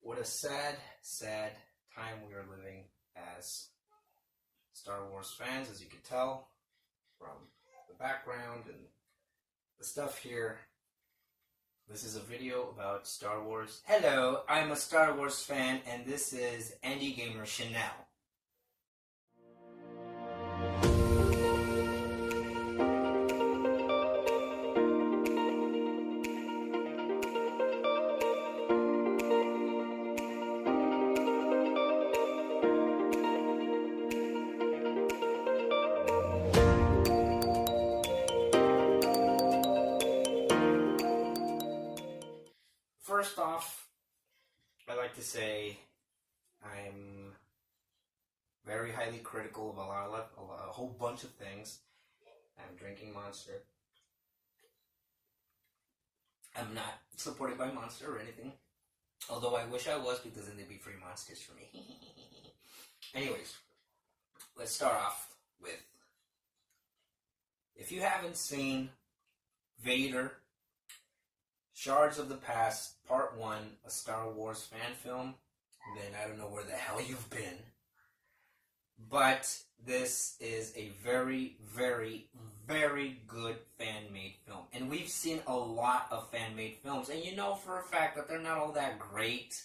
What a sad, sad time we are living as Star Wars fans, as you can tell from the background and the stuff here. This is a video about Star Wars. Hello, I'm a Star Wars fan, and this is Andy Gamer Chanel. First off, I like to say I'm very highly critical of a whole bunch of things. I'm drinking Monster. I'm not supported by Monster or anything, although I wish I was, because then there'd be free Monsters for me. Anyways, let's start off with, if you haven't seen Vader Shards of the Past, Part 1, a Star Wars fan film, then I don't know where the hell you've been. But this is a very, very, very good fan-made film. And we've seen a lot of fan-made films, and you know for a fact that they're not all that great.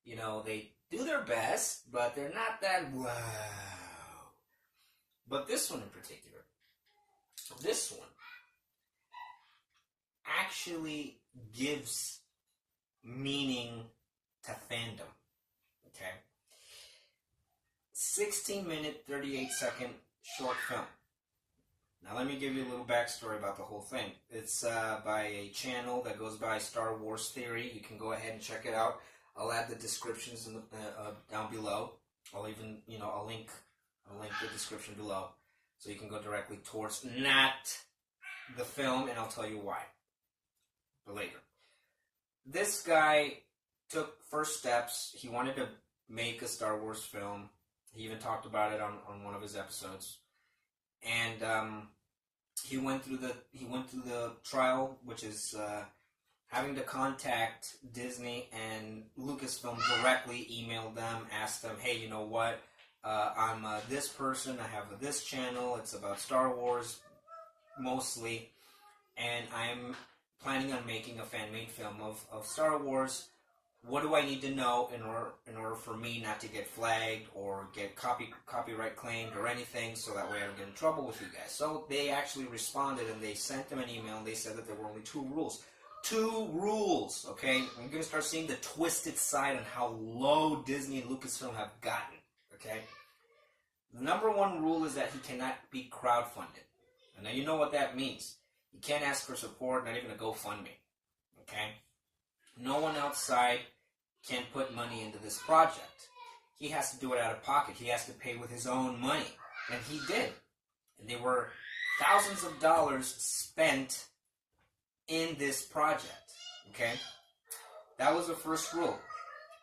You know, they do their best, but they're not that wow. But this one in particular, this one actually gives meaning to fandom. Okay? 16-minute, 38-second short film. Now let me give you a little backstory about the whole thing. It's by a channel that goes by Star Wars Theory. You can go ahead and check it out. I'll add the descriptions in the, down below. I'll even, I'll link the description below, so you can go directly towards not the film, and I'll tell you why later. This guy took first steps. He wanted to make a Star Wars film. He even talked about it on one of his episodes. And he went through the trial, which is having to contact Disney and Lucasfilm directly, emailed them, asked them, hey, you know what? I'm this person. I have this channel. It's about Star Wars mostly, and I'm planning on making a fan-made film of Star Wars. What do I need to know in order for me not to get flagged or get copyright claimed or anything, so that way I don't get in trouble with you guys? So they actually responded, and they sent them an email, and they said that there were only two rules. Two rules, okay? I'm going to start seeing the twisted side on how low Disney and Lucasfilm have gotten, okay? The number one rule is that he cannot be crowdfunded. And now you know what that means. You can't ask for support, not even a GoFundMe, okay? No one outside can put money into this project. He has to do it out of pocket. He has to pay with his own money, and he did. And there were thousands of dollars spent in this project, okay? That was the first rule.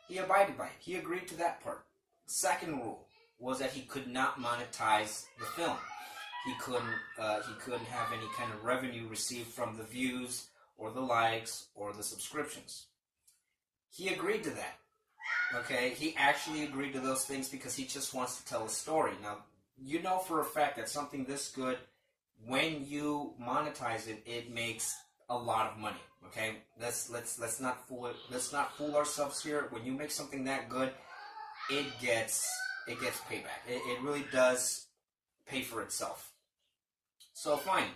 He abided by it. He agreed to that part. Second rule was that he could not monetize the film. He couldn't have any kind of revenue received from the views or the likes or the subscriptions. He agreed to that. Okay? He actually agreed to those things because he just wants to tell a story. Now, you know for a fact that something this good, when you monetize it, it makes a lot of money. Okay? Let's not fool ourselves here. When you make something that good, it gets payback. It really does pay for itself. So fine,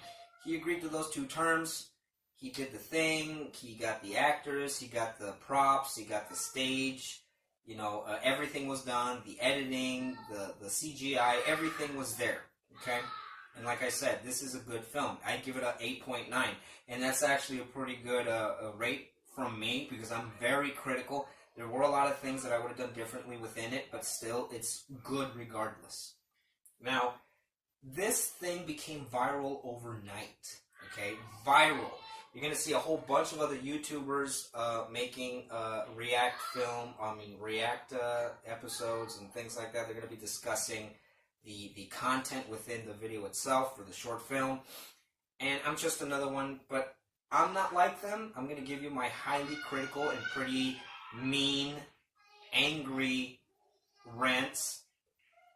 he agreed to those two terms. He did the thing. He got the actors. He got the props. He got the stage. Everything was done. The editing, the CGI, everything was there. Okay, and like I said, this is a good film. I give it a 8.9, and that's actually a pretty good rate from me, because I'm very critical. There were a lot of things that I would have done differently within it, but still, it's good regardless. Now, this thing became viral overnight, okay? Viral. You're going to see a whole bunch of other YouTubers making react episodes and things like that. They're going to be discussing the content within the video itself for the short film. And I'm just another one, but I'm not like them. I'm going to give you my highly critical and pretty mean angry rants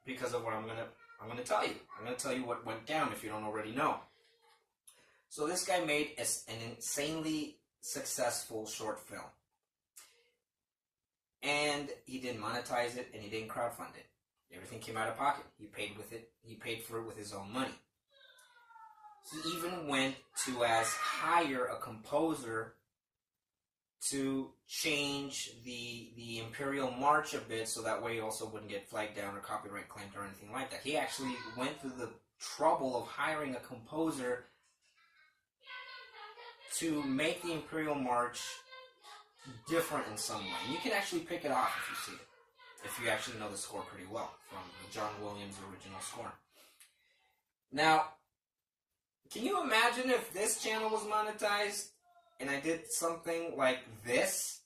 because of what I'm gonna tell you. I'm gonna tell you what went down if you don't already know. So this guy made an insanely successful short film, and he didn't monetize it, and he didn't crowdfund it. Everything came out of pocket. He paid for it with his own money. He even went to as hire a composer to change the Imperial March a bit so that way he also wouldn't get flagged down or copyright claimed or anything like that. He actually went through the trouble of hiring a composer to make the Imperial March different in some way. You can actually pick it off if you see it, if you actually know the score pretty well from the John Williams original score. Now, can you imagine if this channel was monetized and I did something like this?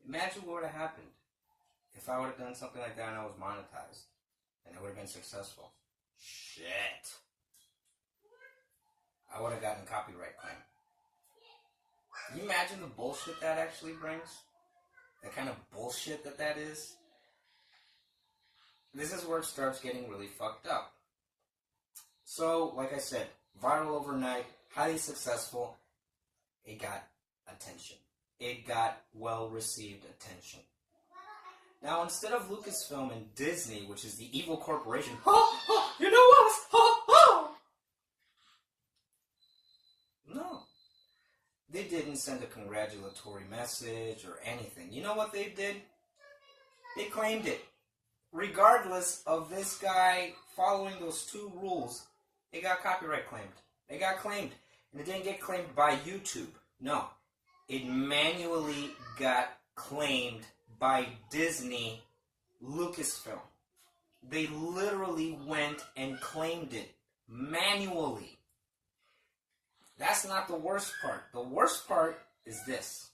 Imagine what would have happened if I would have done something like that and I was monetized and it would have been successful. Shit. I would have gotten copyright claim. Can you imagine the bullshit that actually brings? The kind of bullshit that is? This is where it starts getting really fucked up. So, like I said, viral overnight, highly successful. It got attention. It got well-received attention. Now, instead of Lucasfilm and Disney, which is the evil corporation, you know us, no. They didn't send a congratulatory message or anything. You know what they did? They claimed it. Regardless of this guy following those two rules, it got copyright claimed. It got claimed. And it didn't get claimed by YouTube. No. It manually got claimed by Disney Lucasfilm. They literally went and claimed it manually. That's not the worst part. The worst part is this.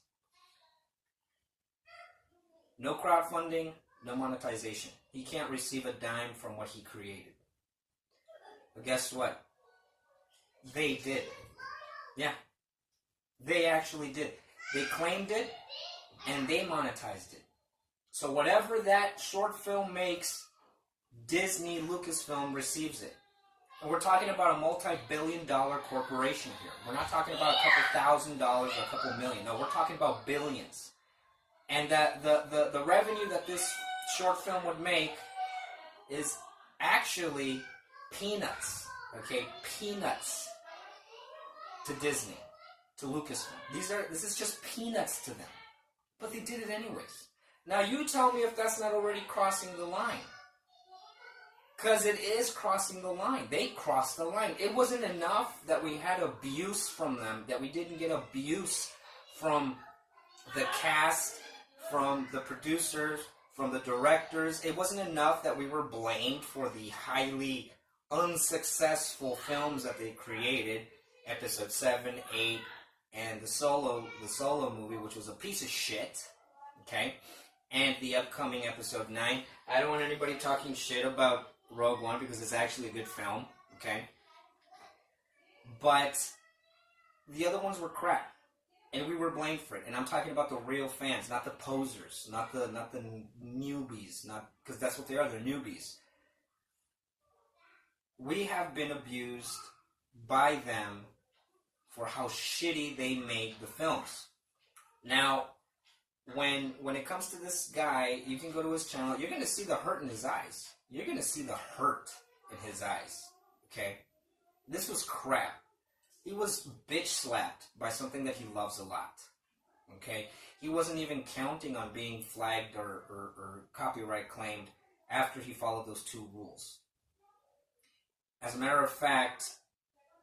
No crowdfunding, no monetization. He can't receive a dime from what he created. But guess what? They did. Yeah. They actually did. They claimed it, and they monetized it. So whatever that short film makes, Disney Lucasfilm receives it. And we're talking about a multi-billion-dollar corporation here. We're not talking about a couple $1,000 or a couple million. No, we're talking about billions. And that the revenue that this short film would make is actually peanuts. Okay, peanuts to Disney, to Lucasfilm. This is just peanuts to them. But they did it anyways. Now you tell me if that's not already crossing the line. Because it is crossing the line. They crossed the line. It wasn't enough that we had abuse from them, that we didn't get abuse from the cast, from the producers, from the directors. It wasn't enough that we were blamed for the highly unsuccessful films that they created, episode 7, 8, and the solo movie, which was a piece of shit, okay? And the upcoming episode 9. I don't want anybody talking shit about Rogue One because it's actually a good film, okay? But the other ones were crap, and we were blamed for it. And I'm talking about the real fans, not the posers, not the newbies, not because that's what they are. They're newbies. We have been abused by them for how shitty they made the films. Now, when it comes to this guy, you can go to his channel. You're going to see the hurt in his eyes. You're going to see the hurt in his eyes, okay? This was crap. He was bitch slapped by something that he loves a lot, okay? He wasn't even counting on being flagged or copyright claimed after he followed those two rules. As a matter of fact,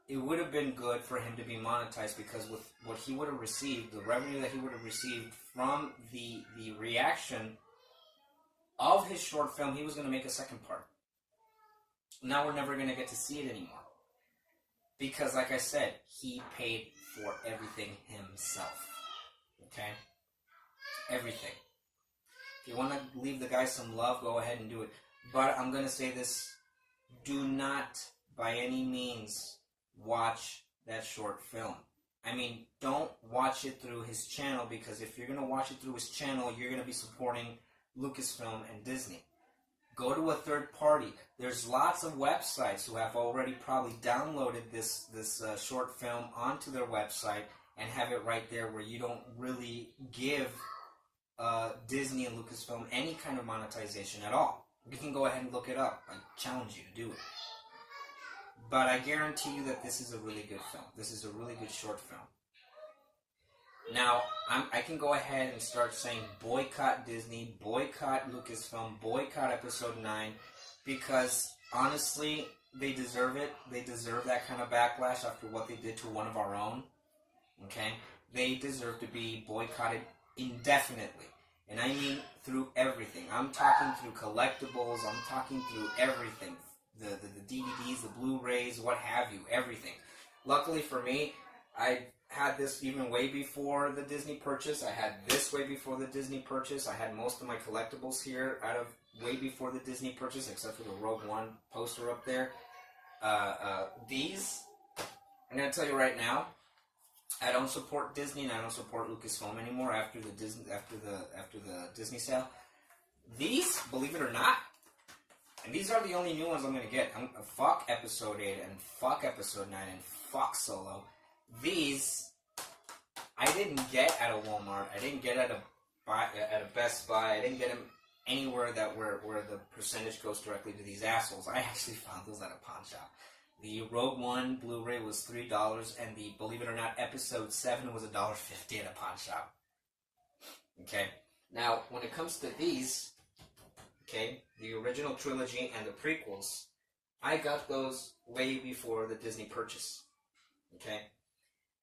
it would have been good for him to be monetized because with what he would have received, the revenue that he would have received from the reaction of his short film, he was going to make a second part. Now we're never going to get to see it anymore. Because, like I said, he paid for everything himself. Okay? Everything. If you want to leave the guy some love, go ahead and do it. But I'm going to say this. Do not, by any means, watch that short film. I mean, don't watch it through his channel, because if you're going to watch it through his channel, you're going to be supporting Lucasfilm and Disney. Go to a third party. There's lots of websites who have already probably downloaded this short film onto their website and have it right there, where you don't really give Disney and Lucasfilm any kind of monetization at all. You can go ahead and look it up. I challenge you to do it. But I guarantee you that this is a really good film. This is a really good short film. Now, I can go ahead and start saying boycott Disney, boycott Lucasfilm, boycott Episode 9, because honestly, they deserve it. They deserve that kind of backlash after what they did to one of our own. Okay? They deserve to be boycotted indefinitely. And I mean through everything. I'm talking through collectibles. I'm talking through everything. The DVDs, the Blu-rays, what have you, everything. Luckily for me, I had this even way before the Disney purchase. I had this way before the Disney purchase. I had most of my collectibles here out of way before the Disney purchase, except for the Rogue One poster up there. These, I'm going to tell you right now, I don't support Disney and I don't support Lucasfilm anymore after the Disney sale. These, believe it or not, and these are the only new ones I'm going to get. Fuck Episode 8 and fuck Episode 9 and fuck Solo. These, I didn't get at a Walmart. I didn't get at a Best Buy. I didn't get them anywhere where the percentage goes directly to these assholes. I actually found those at a pawn shop. The Rogue One Blu-ray was $3, and the, believe it or not, Episode 7 was $1.50 at a pawn shop. Okay? Now, when it comes to these, okay, the original trilogy and the prequels, I got those way before the Disney purchase. Okay?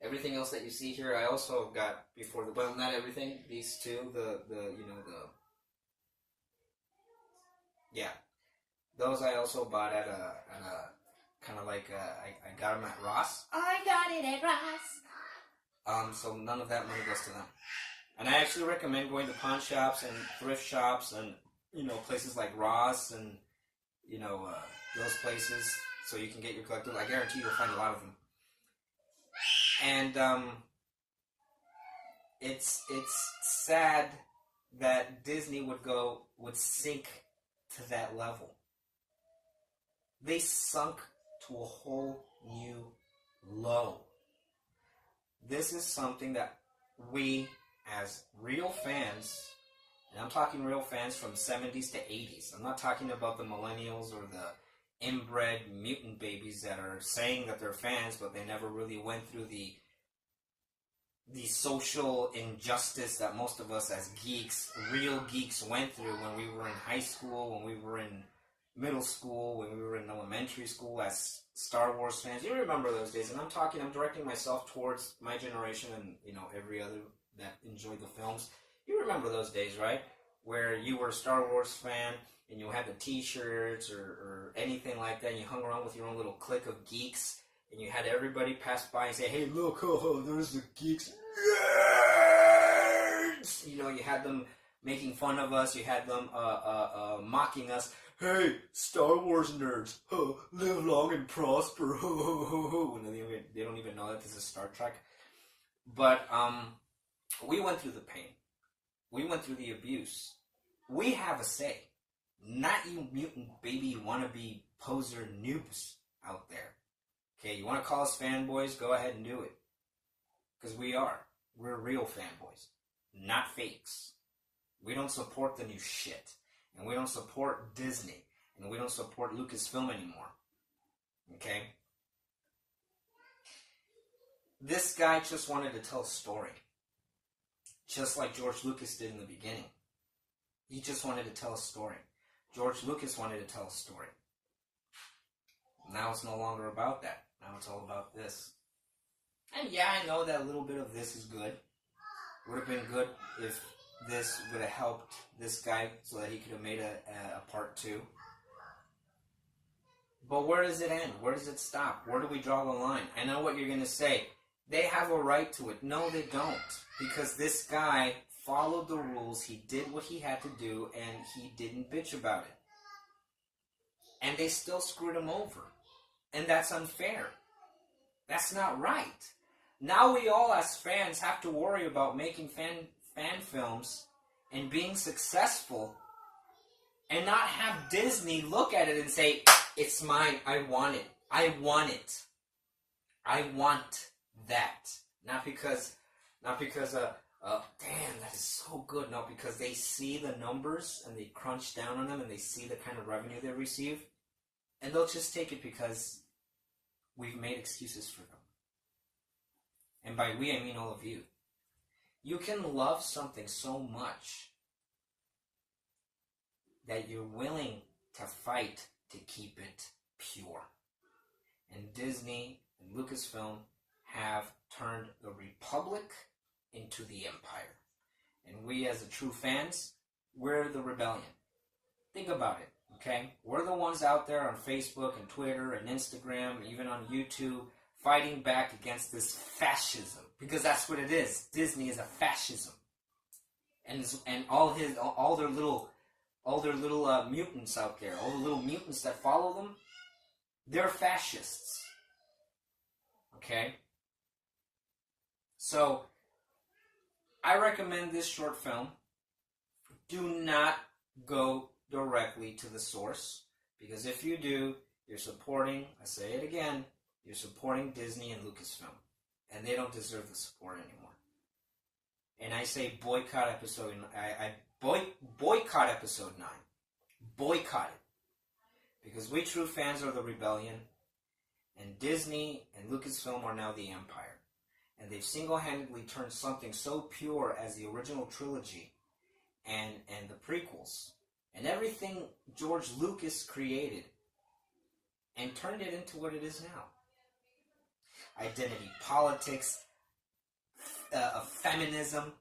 Everything else that you see here, I also got before the, well, not everything, these two, yeah, those I also bought at a kind of like, I got them at Ross. I got it at Ross. So none of that money goes to them. And I actually recommend going to pawn shops and thrift shops and, places like Ross and, those places so you can get your collectibles. I guarantee you'll find a lot of them. And, it's sad that Disney would sink to that level. They sunk to a whole new low. This is something that we, as real fans, and I'm talking real fans from 70s to 80s. I'm not talking about the millennials or the inbred mutant babies that are saying that they're fans, but they never really went through the social injustice that most of us as geeks, real geeks, went through when we were in high school, when we were in middle school, when we were in elementary school as Star Wars fans. You remember those days, and I'm directing myself towards my generation and, every other that enjoyed the films. You remember those days, right? Where you were a Star Wars fan, and you had the t-shirts or anything like that, and you hung around with your own little clique of geeks, and you had everybody pass by and say, hey, look, there's the geeks. Nerds! You had them making fun of us, you had them mocking us. Hey, Star Wars nerds, live long and prosper, and they don't even know that this is Star Trek. But we went through the pain. We went through the abuse. We have a say. Not you mutant baby wannabe poser noobs out there. Okay, you want to call us fanboys? Go ahead and do it. Because we are. We're real fanboys. Not fakes. We don't support the new shit. And we don't support Disney. And we don't support Lucasfilm anymore. Okay? This guy just wanted to tell a story. Just like George Lucas did in the beginning. He just wanted to tell a story. George Lucas wanted to tell a story. Now it's no longer about that. Now it's all about this. And yeah, I know that a little bit of this is good. Would have been good if this would have helped this guy so that he could have made a part 2. But where does it end? Where does it stop? Where do we draw the line? I know what you're going to say. They have a right to it. No, they don't. Because this guy followed the rules, he did what he had to do, and he didn't bitch about it. And they still screwed him over. And that's unfair. That's not right. Now we all as fans have to worry about making fan films and being successful and not have Disney look at it and say, it's mine, I want it. I want it. I want that. Not because damn, that is so good. No, because they see the numbers and they crunch down on them and they see the kind of revenue they receive. And they'll just take it because we've made excuses for them. And by we, I mean all of you. You can love something so much that you're willing to fight to keep it pure. And Disney and Lucasfilm have turned the Republic into the Empire. And we as the true fans, we're the rebellion. Think about it, okay? We're the ones out there on Facebook and Twitter and Instagram, even on YouTube, fighting back against this fascism. Because that's what it is. Disney is a fascism. And all their little mutants out there, all the little mutants that follow them, they're fascists. Okay? So, I recommend this short film. Do not go directly to the source, because if you do, you're supporting, I say it again, you're supporting Disney and Lucasfilm, and they don't deserve the support anymore. And I say boycott episode. Boycott episode 9. Boycott it, because we true fans are the rebellion, and Disney and Lucasfilm are now the Empire. And they've single-handedly turned something so pure as the original trilogy and the prequels and everything George Lucas created and turned it into what it is now. Identity politics, feminism,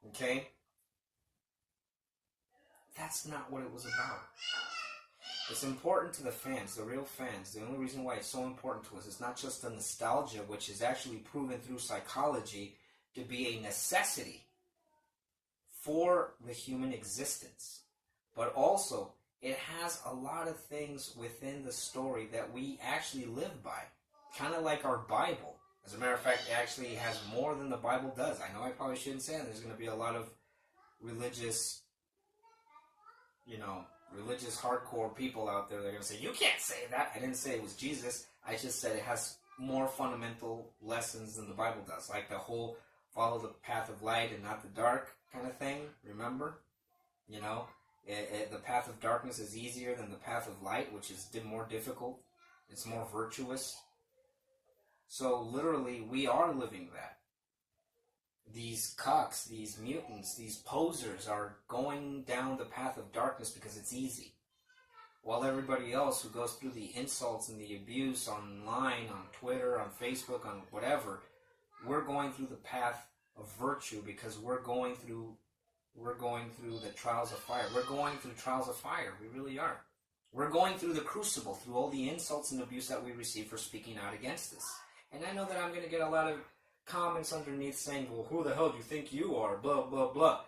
okay? That's not what it was about. It's important to the fans, the real fans. The only reason why it's so important to us is not just the nostalgia, which is actually proven through psychology to be a necessity for the human existence. But also, it has a lot of things within the story that we actually live by. Kind of like our Bible. As a matter of fact, it actually has more than the Bible does. I know I probably shouldn't say that. There's going to be a lot of religious hardcore people out there that are going to say, you can't say that. I didn't say it was Jesus. I just said it has more fundamental lessons than the Bible does. Like the whole follow the path of light and not the dark kind of thing. Remember? The path of darkness is easier than the path of light, which is more difficult. It's more virtuous. So literally, we are living that. These cucks, these mutants, these posers are going down the path of darkness because it's easy. While everybody else who goes through the insults and the abuse online, on Twitter, on Facebook, on whatever, we're going through the path of virtue because we're going through the trials of fire. We're going through trials of fire. We really are. We're going through the crucible, through all the insults and abuse that we receive for speaking out against this. And I know that I'm going to get a lot of comments underneath saying, well, who the hell do you think you are? Blah, blah, blah.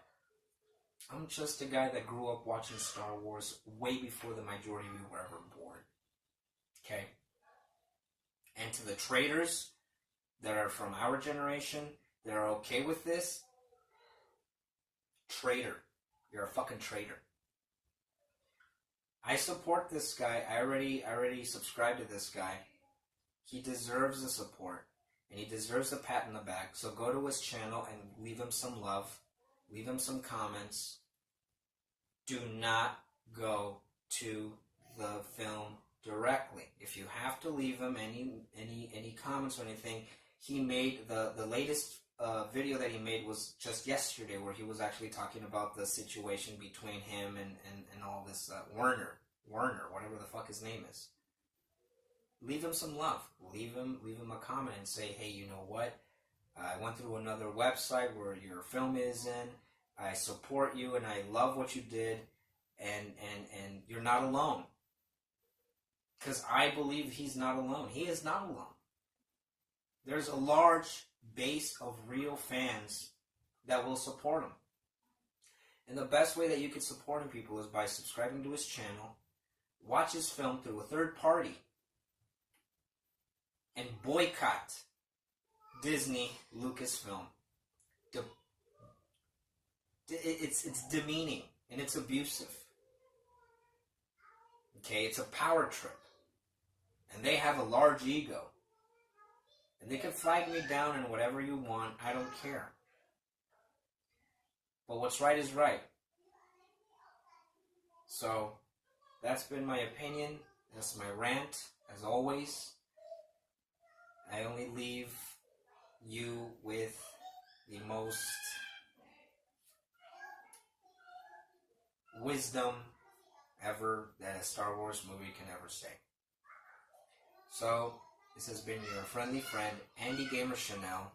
I'm just a guy that grew up watching Star Wars way before the majority of you were ever born. Okay? And to the traitors that are from our generation, that are okay with this, traitor. You're a fucking traitor. I support this guy. I already subscribed to this guy. He deserves the support. And he deserves a pat in the back. So go to his channel and leave him some love. Leave him some comments. Do not go to the film directly. If you have to leave him any comments or anything, he made the latest video that he made was just yesterday, where he was actually talking about the situation between him and all this Werner, whatever the fuck his name is. Leave him some love. Leave him a comment and say, hey, you know what? I went through another website where your film is in. I support you and I love what you did, and you're not alone. Because I believe he's not alone. He is not alone. There's a large base of real fans that will support him. And the best way that you can support him, people, is by subscribing to his channel, watch his film through a third party, and boycott Disney Lucasfilm. It's demeaning and it's abusive. Okay, it's a power trip. And they have a large ego. And they can flag me down and whatever you want, I don't care. But what's right is right. So, that's been my opinion. That's my rant, as always. I only leave you with the most wisdom ever that a Star Wars movie can ever say. So, this has been your friendly friend, Andy Gamer Chanel.